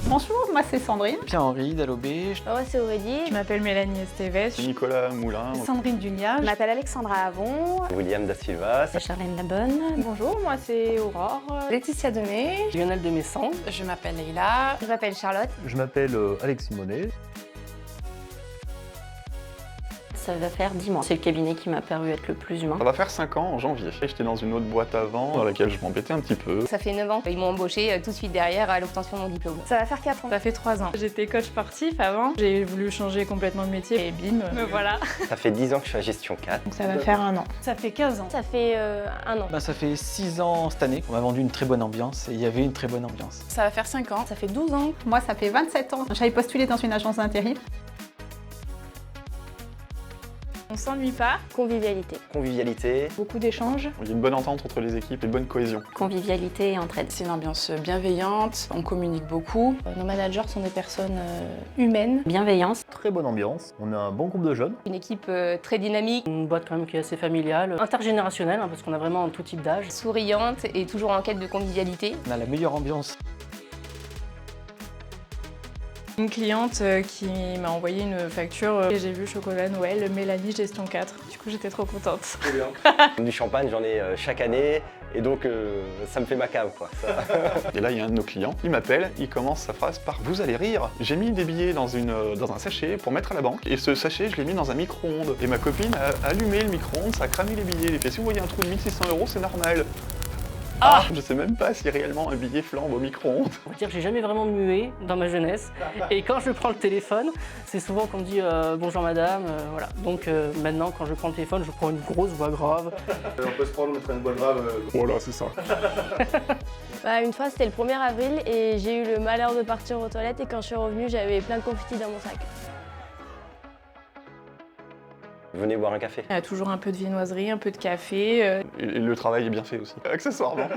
Bonjour, moi c'est Sandrine. Pierre-Henri Dalobé. Moi c'est Aurélie. Je m'appelle Mélanie Esteves. Nicolas Moulin. Sandrine Dunia. Je m'appelle Alexandra Avon. William Da Silva. Charlène Labonne. Bonjour, moi c'est Aurore. Laetitia Denet. Lionel de Messan. Je m'appelle Leïla. Je m'appelle Charlotte. Je m'appelle Alexis Monet. Ça va faire 10 mois. C'est le cabinet qui m'a paru être le plus humain. Ça va faire 5 ans en janvier. J'étais dans une autre boîte avant, dans laquelle je m'embêtais un petit peu. Ça fait 9 ans. Ils m'ont embauché tout de suite derrière à l'obtention de mon diplôme. Ça va faire 4 ans. Ça fait 3 ans. J'étais coach sportif avant. J'ai voulu changer complètement de métier et bim, me voilà. Ça fait 10 ans que je suis à Gestion 4. Donc ça va faire 1 an. Ça fait 15 ans. Ça fait 1 an. Ça fait 6 ans cette année. On m'a vendu une très bonne ambiance et il y avait une très bonne ambiance. Ça va faire 5 ans. Ça fait 12 ans. Moi ça fait 27 ans. J'avais postulé dans une agence d'intérim. On s'ennuie pas. Convivialité. Convivialité. Beaucoup d'échanges. Il y a une bonne entente entre les équipes et une bonne cohésion. Convivialité et entraide. C'est une ambiance bienveillante, on communique beaucoup. Nos managers sont des personnes humaines. Bienveillance. Très bonne ambiance. On a un bon groupe de jeunes. Une équipe très dynamique. Une boîte quand même qui est assez familiale, intergénérationnelle, parce qu'on a vraiment tout type d'âge. Souriante et toujours en quête de convivialité. On a la meilleure ambiance. Une cliente qui m'a envoyé une facture et j'ai vu chocolat Noël, Mélanie Gestion 4. Du coup j'étais trop contente. Du champagne, j'en ai chaque année. Et donc, ça me fait ma cave, quoi. Et là, il y a un de nos clients, il m'appelle, il commence sa phrase par « Vous allez rire ». J'ai mis des billets dans un sachet pour mettre à la banque, et ce sachet, je l'ai mis dans un micro-ondes. Et ma copine a allumé le micro-ondes, ça a cramé les billets. Elle a fait « Si vous voyez un trou de 1600 €, c'est normal ». Ah, je sais même pas si réellement un billet flambe au micro-ondes. On va dire que j'ai jamais vraiment mué dans ma jeunesse. Et quand je prends le téléphone, c'est souvent qu'on me dit bonjour madame, voilà. Donc maintenant, quand je prends le téléphone, je prends une grosse voix grave. On peut se prendre, mettre une voix grave. Voilà, c'est ça. Une fois c'était le 1er avril et j'ai eu le malheur de partir aux toilettes et quand je suis revenue j'avais plein de confettis dans mon sac. Venez boire un café. Il y a toujours un peu de viennoiserie, un peu de café. Et le travail est bien fait aussi. Accessoirement.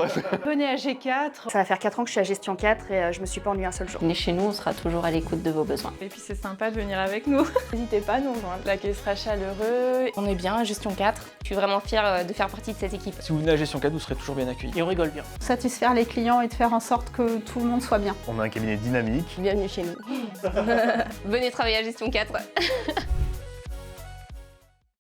Venez à G4. Ça va faire 4 ans que je suis à Gestion 4 et je me suis pas ennuyée un seul jour. Venez chez nous, on sera toujours à l'écoute de vos besoins. Et puis c'est sympa de venir avec nous. N'hésitez pas à nous rejoindre. L'accueil sera chaleureux. On est bien à Gestion 4. Je suis vraiment fière de faire partie de cette équipe. Si vous venez à Gestion 4, vous serez toujours bien accueillis. Et on rigole bien. Satisfaire les clients et de faire en sorte que tout le monde soit bien. On a un cabinet dynamique. Bienvenue chez nous. Venez travailler à Gestion 4.